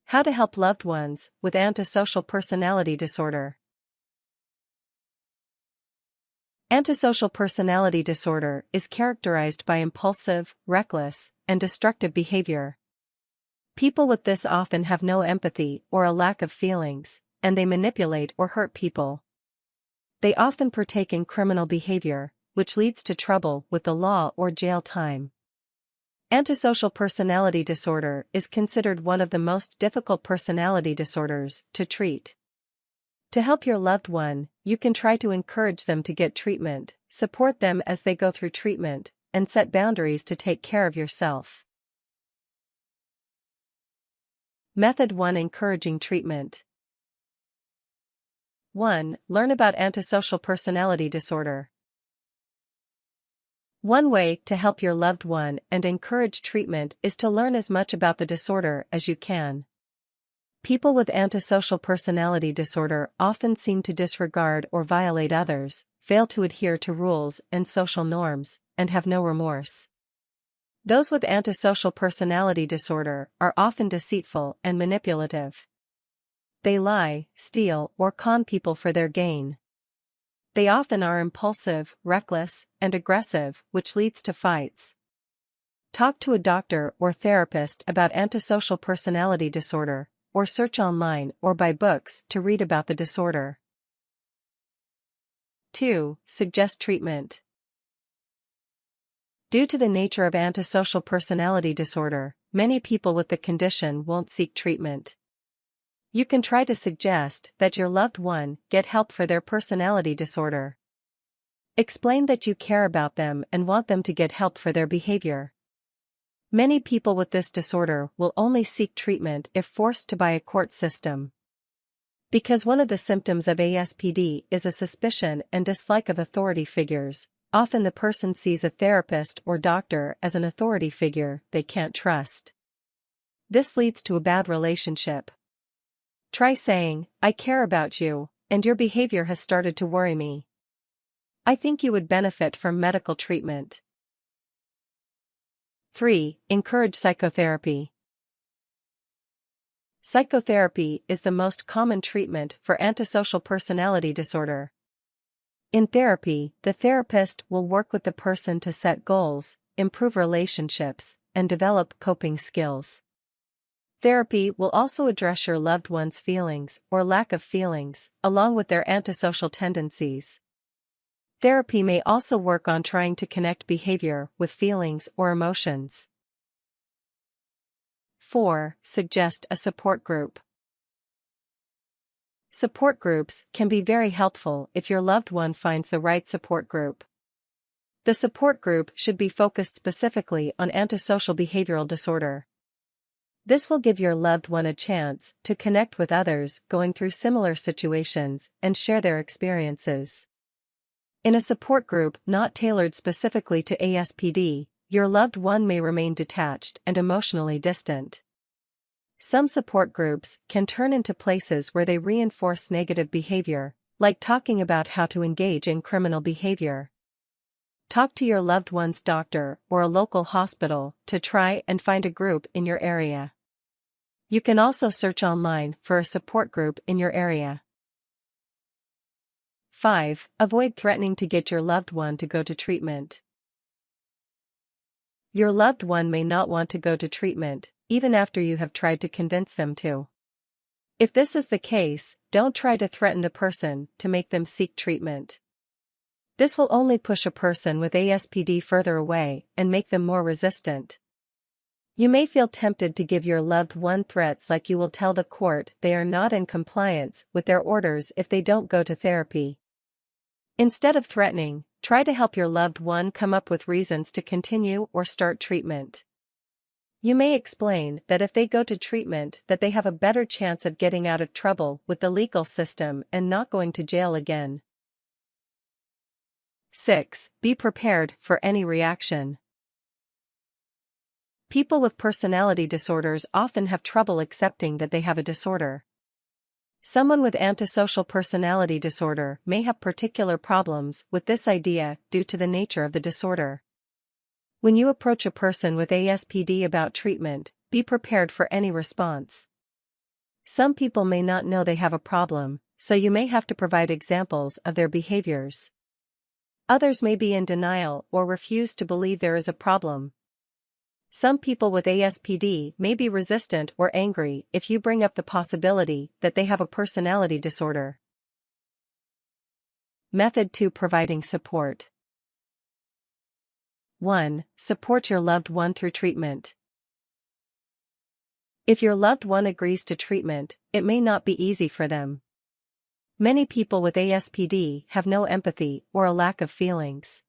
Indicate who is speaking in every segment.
Speaker 1: How to help loved ones with antisocial personality disorder. Antisocial personality disorder is characterized by impulsive, reckless, and destructive behavior. People with this often have no empathy or a lack of feelings, and they manipulate or hurt people. They often partake in criminal behavior, which leads to trouble with the law or jail time. Antisocial personality disorder is considered one of the most difficult personality disorders to treat. To help your loved one, you can try to encourage them to get treatment, support them as they go through treatment, and set boundaries to take care of yourself. Method 1: Encouraging treatment. 1. Learn about antisocial personality disorder. One way to help your loved one and encourage treatment is to learn as much about the disorder as you can. People with antisocial personality disorder often seem to disregard or violate others, fail to adhere to rules and social norms, and have no remorse. Those with antisocial personality disorder are often deceitful and manipulative. They lie, steal, or con people for their gain. They often are impulsive, reckless, and aggressive, which leads to fights. Talk to a doctor or therapist about antisocial personality disorder, or search online or buy books to read about the disorder. 2. Suggest treatment. Due to the nature of antisocial personality disorder, many people with the condition won't seek treatment. You can try to suggest that your loved one get help for their personality disorder. Explain that you care about them and want them to get help for their behavior. Many people with this disorder will only seek treatment if forced by a court system. Because one of the symptoms of ASPD is a suspicion and dislike of authority figures, often the person sees a therapist or doctor as an authority figure they can't trust. This leads to a bad relationship. Try saying, "I care about you, and your behavior has started to worry me. I think you would benefit from medical treatment." 3. Encourage psychotherapy. Psychotherapy is the most common treatment for antisocial personality disorder. In therapy, the therapist will work with the person to set goals, improve relationships, and develop coping skills. Therapy will also address your loved one's feelings or lack of feelings, along with their antisocial tendencies. Therapy may also work on trying to connect behavior with feelings or emotions. 4. Suggest a support group. Support groups can be very helpful if your loved one finds the right support group. The support group should be focused specifically on antisocial behavioral disorder. This will give your loved one a chance to connect with others going through similar situations and share their experiences. In a support group not tailored specifically to ASPD, your loved one may remain detached and emotionally distant. Some support groups can turn into places where they reinforce negative behavior, like talking about how to engage in criminal behavior. Talk to your loved one's doctor or a local hospital to try and find a group in your area. You can also search online for a support group in your area. 5. Avoid threatening to get your loved one to go to treatment. Your loved one may not want to go to treatment, even after you have tried to convince them to. If this is the case, don't try to threaten the person to make them seek treatment. This will only push a person with ASPD further away and make them more resistant. You may feel tempted to give your loved one threats like you will tell the court they are not in compliance with their orders if they don't go to therapy. Instead of threatening, try to help your loved one come up with reasons to continue or start treatment. You may explain that if they go to treatment that they have a better chance of getting out of trouble with the legal system and not going to jail again. 6. Be prepared for any reaction. People with personality disorders often have trouble accepting that they have a disorder. Someone with antisocial personality disorder may have particular problems with this idea due to the nature of the disorder. When you approach a person with ASPD about treatment, be prepared for any response. Some people may not know they have a problem, so you may have to provide examples of their behaviors. Others may be in denial or refuse to believe there is a problem. Some people with ASPD may be resistant or angry if you bring up the possibility that they have a personality disorder. Method 2: Providing support. 1. Support your loved one through treatment. If your loved one agrees to treatment, it may not be easy for them. Many people with ASPD have no empathy or a lack of feelings.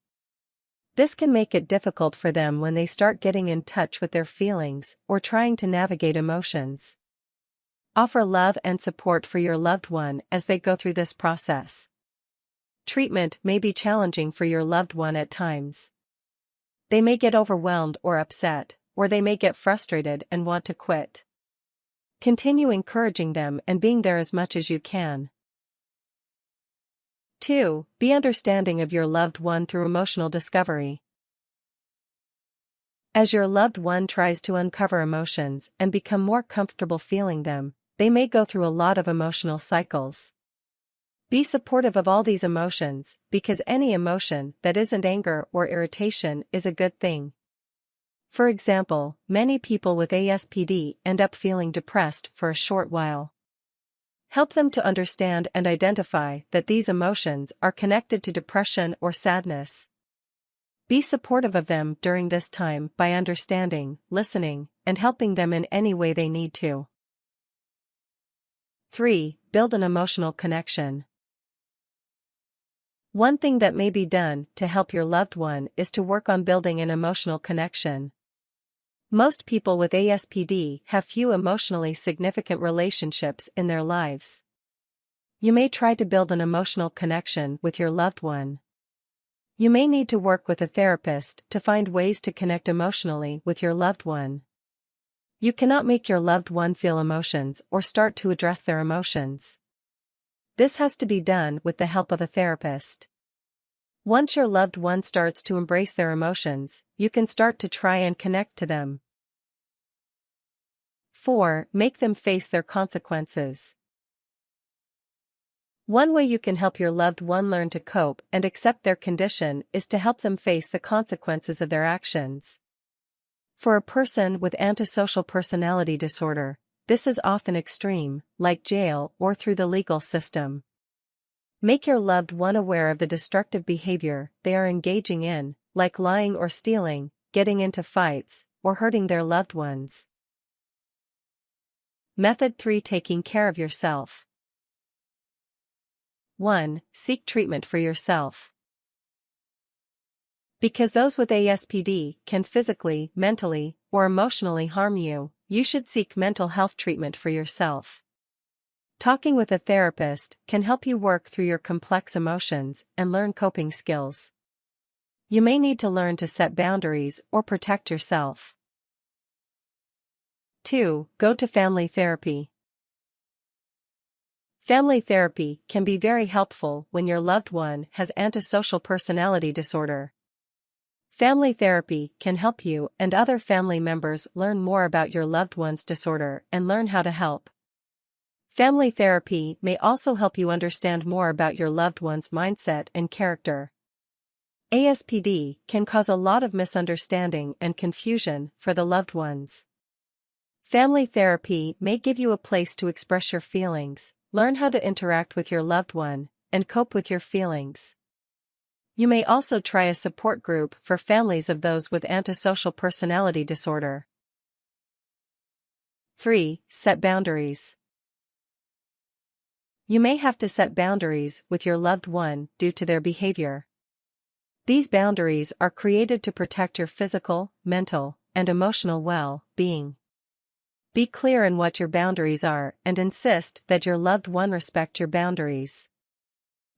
Speaker 1: This can make it difficult for them when they start getting in touch with their feelings or trying to navigate emotions. Offer love and support for your loved one as they go through this process. Treatment may be challenging for your loved one at times. They may get overwhelmed or upset, or they may get frustrated and want to quit. Continue encouraging them and being there as much as you can. 2. Be understanding of your loved one through emotional discovery. As your loved one tries to uncover emotions and become more comfortable feeling them, they may go through a lot of emotional cycles. Be supportive of all these emotions, because any emotion that isn't anger or irritation is a good thing. For example, many people with ASPD end up feeling depressed for a short while. Help them to understand and identify that these emotions are connected to depression or sadness. Be supportive of them during this time by understanding, listening, and helping them in any way they need to. 3. Build an emotional connection. One thing that may be done to help your loved one is to work on building an emotional connection. Most people with ASPD have few emotionally significant relationships in their lives. You may try to build an emotional connection with your loved one. You may need to work with a therapist to find ways to connect emotionally with your loved one. You cannot make your loved one feel emotions or start to address their emotions. This has to be done with the help of a therapist. Once your loved one starts to embrace their emotions, you can start to try and connect to them. 4. Make them face their consequences. One way you can help your loved one learn to cope and accept their condition is to help them face the consequences of their actions. For a person with antisocial personality disorder, this is often extreme, like jail or through the legal system. Make your loved one aware of the destructive behavior they are engaging in, like lying or stealing, getting into fights, or hurting their loved ones. Method 3: Taking care of yourself. 1. Seek treatment for yourself. Because those with ASPD can physically, mentally, or emotionally harm you, you should seek mental health treatment for yourself. Talking with a therapist can help you work through your complex emotions and learn coping skills. You may need to learn to set boundaries or protect yourself. 2. Go to family therapy. Family therapy can be very helpful when your loved one has antisocial personality disorder. Family therapy can help you and other family members learn more about your loved one's disorder and learn how to help. Family therapy may also help you understand more about your loved one's mindset and character. ASPD can cause a lot of misunderstanding and confusion for the loved ones. Family therapy may give you a place to express your feelings, learn how to interact with your loved one, and cope with your feelings. You may also try a support group for families of those with antisocial personality disorder. 3. Set boundaries. You may have to set boundaries with your loved one due to their behavior. These boundaries are created to protect your physical, mental, and emotional well-being. Be clear in what your boundaries are and insist that your loved one respect your boundaries.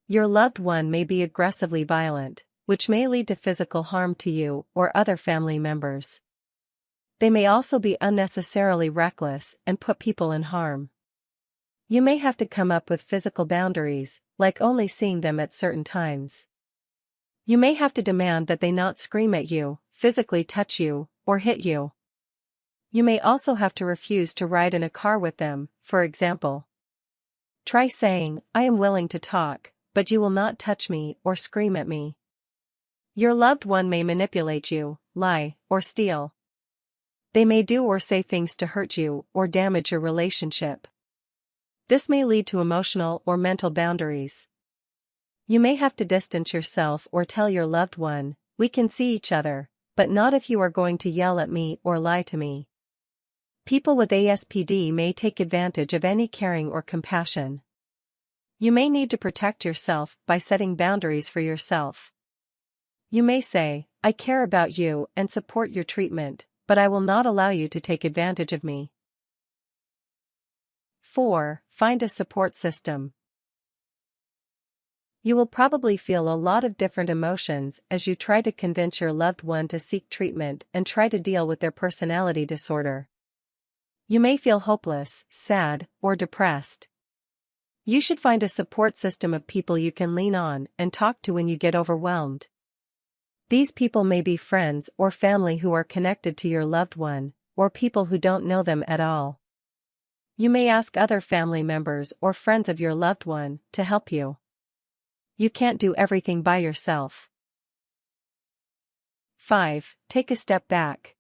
Speaker 1: Your loved one may be aggressively violent, which may lead to physical harm to you or other family members. They may also be unnecessarily reckless and put people in harm. You may have to come up with physical boundaries, like only seeing them at certain times. You may have to demand that they not scream at you, physically touch you, or hit you. You may also have to refuse to ride in a car with them, for example. Try saying, "I am willing to talk, but you will not touch me or scream at me." Your loved one may manipulate you, lie, or steal. They may do or say things to hurt you or damage your relationship. This may lead to emotional or mental boundaries. You may have to distance yourself or tell your loved one, "We can see each other, but not if you are going to yell at me or lie to me." People with ASPD may take advantage of any caring or compassion. You may need to protect yourself by setting boundaries for yourself. You may say, "I care about you and support your treatment, but I will not allow you to take advantage of me." 4. Find a support system. You will probably feel a lot of different emotions as you try to convince your loved one to seek treatment and try to deal with their personality disorder. You may feel hopeless, sad, or depressed. You should find a support system of people you can lean on and talk to when you get overwhelmed. These people may be friends or family who are connected to your loved one, or people who don't know them at all. You may ask other family members or friends of your loved one to help you. You can't do everything by yourself. 5. Take a step back.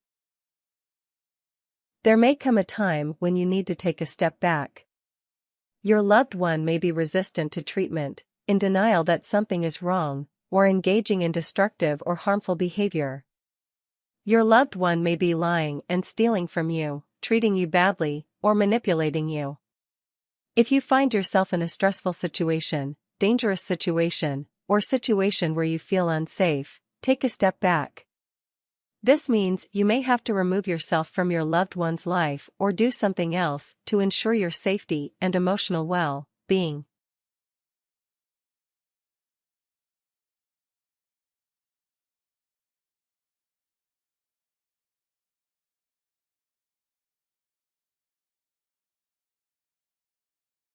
Speaker 1: There may come a time when you need to take a step back. Your loved one may be resistant to treatment, in denial that something is wrong, or engaging in destructive or harmful behavior. Your loved one may be lying and stealing from you, treating you badly, or manipulating you. If you find yourself in a stressful situation, dangerous situation, or situation where you feel unsafe, take a step back. This means you may have to remove yourself from your loved one's life or do something else to ensure your safety and emotional well-being.